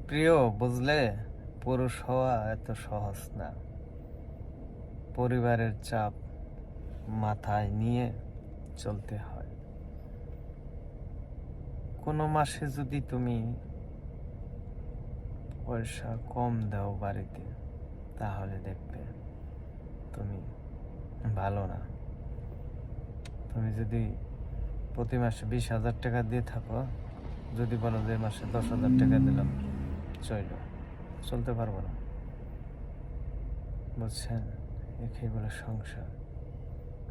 প্রিয়, বুঝলে, পুরুষ হওয়া এত সহজ না। পরিবারের চাপ মাথায় নিয়ে চলতে হয়। কোনো মাসে যদি তুমি পয়সা কম দাও বাড়িতে, তাহলে দেখবে তুমি ভালো না। তুমি যদি প্রতি মাসে 20,000 টাকা দিয়ে থাকো, যদি বলো যে মাসে 10,000 টাকা দিলাম, চলতে পারবো না। বুঝছেন? একেই বলে সংসার।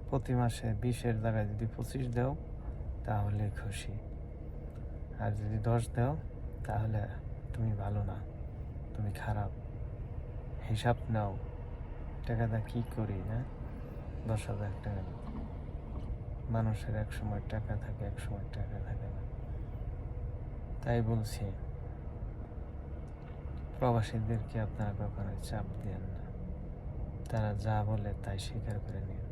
প্রতি মাসে 20-এর জায়গায় যদি 25 দাও, তাহলে খুশি। আর যদি 10 দাও, তাহলে তুমি ভালো না, তুমি খারাপ। হিসাব নাও, টাকাটা কি করি না। 10,000 টাকা মানুষের এক সময় টাকা থাকে, এক সময় টাকা থাকে না। তাই বলছি, প্রবাসীদেরকে আপনারা কখনোই চাপ দেন না। তারা যা বলে তাই স্বীকার করে নিন।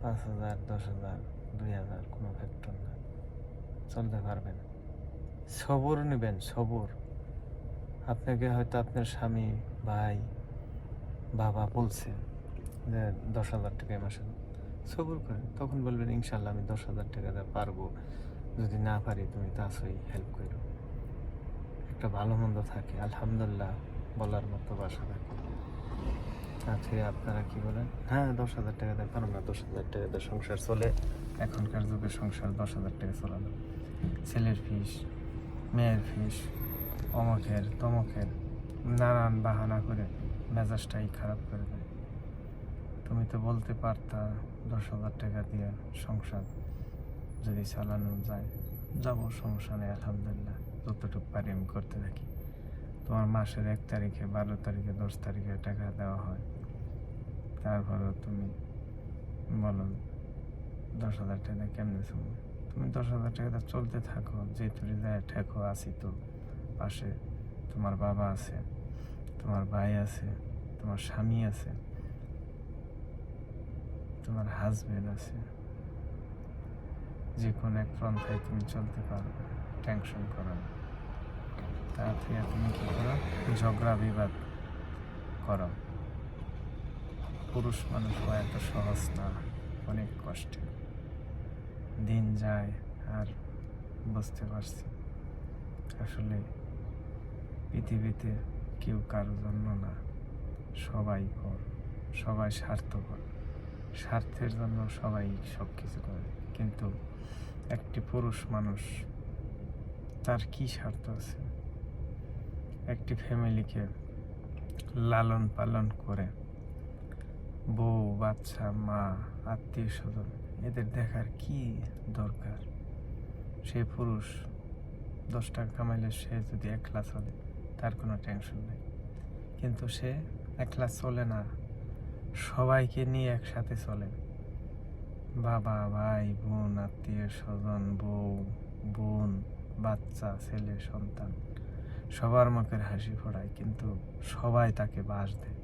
5,000, 10,000, 2,000 কোনো ফ্যাক্টর না, চলতে পারবেন। সবুর নেবেন, সবুর। আপনাকে হয়তো আপনার স্বামী, ভাই, বাবা বলছে যে 10,000 টাকা মাসে, সবুর করেন। তখন বলবেন ইনশাল্লাহ আমি 10,000 টাকা দিয়ে পারবো, যদি না পারি তুমি তো আসোই, হেল্প করো। একটা ভালো মন্দ থাকে, আলহামদুলিল্লাহ বলার মতো বাসা থাকে। আচ্ছা, আপনারা কি বলেন? হ্যাঁ, 10,000 টাকা দিয়ে পারো না, 10,000 টাকা দিয়ে সংসার চলে। এখনকার যুগে সংসার 10,000 টাকা চলানো। ছেলের ফিস, মেয়ের ফিস, অমকের তমকের, নানান বাহানা করে মেজাজটাই খারাপ করে দেয়। তুমি তো বলতে পারতা 10,000 টাকা দিয়ে সংসার যদি চালানো যায়, যাবো, সমস্যা নেই, আলহামদুলিল্লাহ যতটুকু পারি আমি করতে থাকি। তোমার মাসের 1 তারিখে, 12 তারিখে, 10 তারিখে টাকা দেওয়া হয়, তারপরেও তুমি বলো 10,000 টাকা কেমনে চলবে? তুমি 10,000 টাকা চলতে থাকো, যে তুই যায় ঠেকো, আসি তো পাশে। তোমার বাবা আছে, তোমার ভাই আছে, তোমার স্বামী আছে, তোমার হাজবেন্ড আছে। যে কোনো এক পন্থায় তুমি চলতে পারবে, টেনশন করো না। তার থেকে তুমি কি করো? ঝগড়া বিবাদ করো। পুরুষ মানুষ হওয়া এত সহজ না, অনেক কষ্টে দিন যায়। আর বুঝতে পারছি আসলে পৃথিবীতে কেউ কারোর জন্য না, সবাই পর, সবাই স্বার্থপর। স্বার্থের জন্য সবাই সব কিছু করে, কিন্তু একটি পুরুষ মানুষ, তার কি স্বার্থ আছে? একটি ফ্যামিলিকে লালন পালন করে, বউ বাচ্চা, মা, আত্মীয় স্বজন, এদের দেখার কি দরকার? সে পুরুষ 10 টাকা কামাইলে সে যদি একলা চলে, তার কোনো টেনশন নেই। কিন্তু সে একলা চলে না, সবাইকে নিয়ে একসাথে চলে। বাবা, ভাই, বোন, আত্মীয় স্বজন, বউ, বোন, বাচ্চা, ছেলে, সন্তান, সবার মুখের হাসি ফোড়ায়, কিন্তু সবাই তাকে বাস দেয়।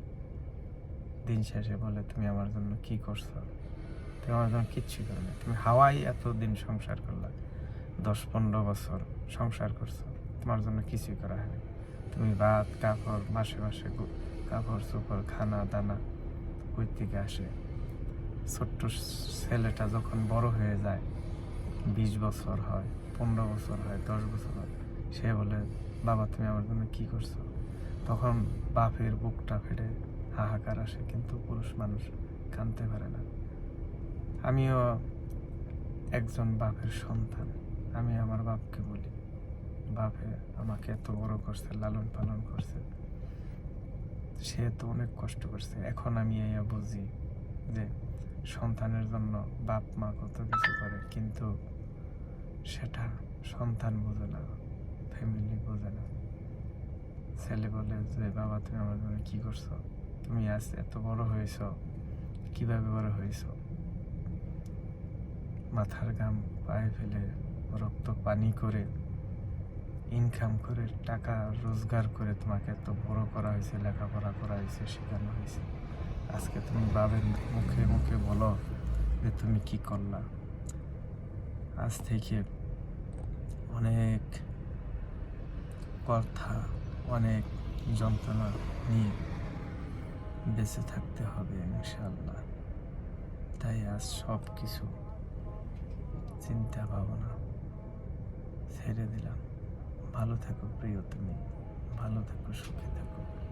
দিন শেষে বলে তুমি আমার জন্য কি করছো? তুমি আমার জন্য কিচ্ছু করো না। তুমি হাওয়াই এতদিন সংসার করলা, 10-15 বছর সংসার করছো, তোমার জন্য কিছুই করা হয়নি। তুমি ভাত কাপড়, মাসে মাসে কাপড় চোপড়, খানা দানা কই থেকে আসে? ছোট্ট ছেলেটা যখন বড় হয়ে যায়, 20 বছর হয়, 15 বছর হয়, 10 বছর হয়, সে বলে বাবা তুমি আমার জন্য কি করছো? তখন বাপের বুকটা ফেটে হাহাকার আসে, কিন্তু পুরুষ মানুষ কাঁদতে পারে না। আমিও একজন বাপের সন্তান। আমি আমার বাপকে বলি, বাপে আমাকে এত বড় করছে, লালন পালন করছে, সে তো অনেক কষ্ট করছে। এখন আমি এই বুঝি যে সন্তানের জন্য বাপ মা কত কিছু করে, কিন্তু সেটা সন্তান বোঝে না, ফ্যামিলি বোঝে না। ছেলে বলে যে বাবা তুমি আমার জন্য কি করছো? তুমি আজ এত বড় হয়েছ, কিভাবে বড় হয়েছ? মাথার ঘাম পায়ে ফেলে, রক্ত পানি করে, ইনকাম করে, টাকা রোজগার করে তোমাকে এত বড় করা হয়েছে, লেখাপড়া করা হয়েছে, শেখানো হয়েছে। আজকে তুমি বাবার মুখে মুখে বলো যে তুমি কি করলা? আজ থেকে অনেক কথা, অনেক যন্ত্রণা নিয়ে বেঁচে থাকতে হবে ইনশাআল্লাহ। তাই আজ সব কিছু চিন্তা ভাবনা ছেড়ে দিলাম। ভালো থেকো প্রিয়, তুমি ভালো থেকো, সুখে থেকো।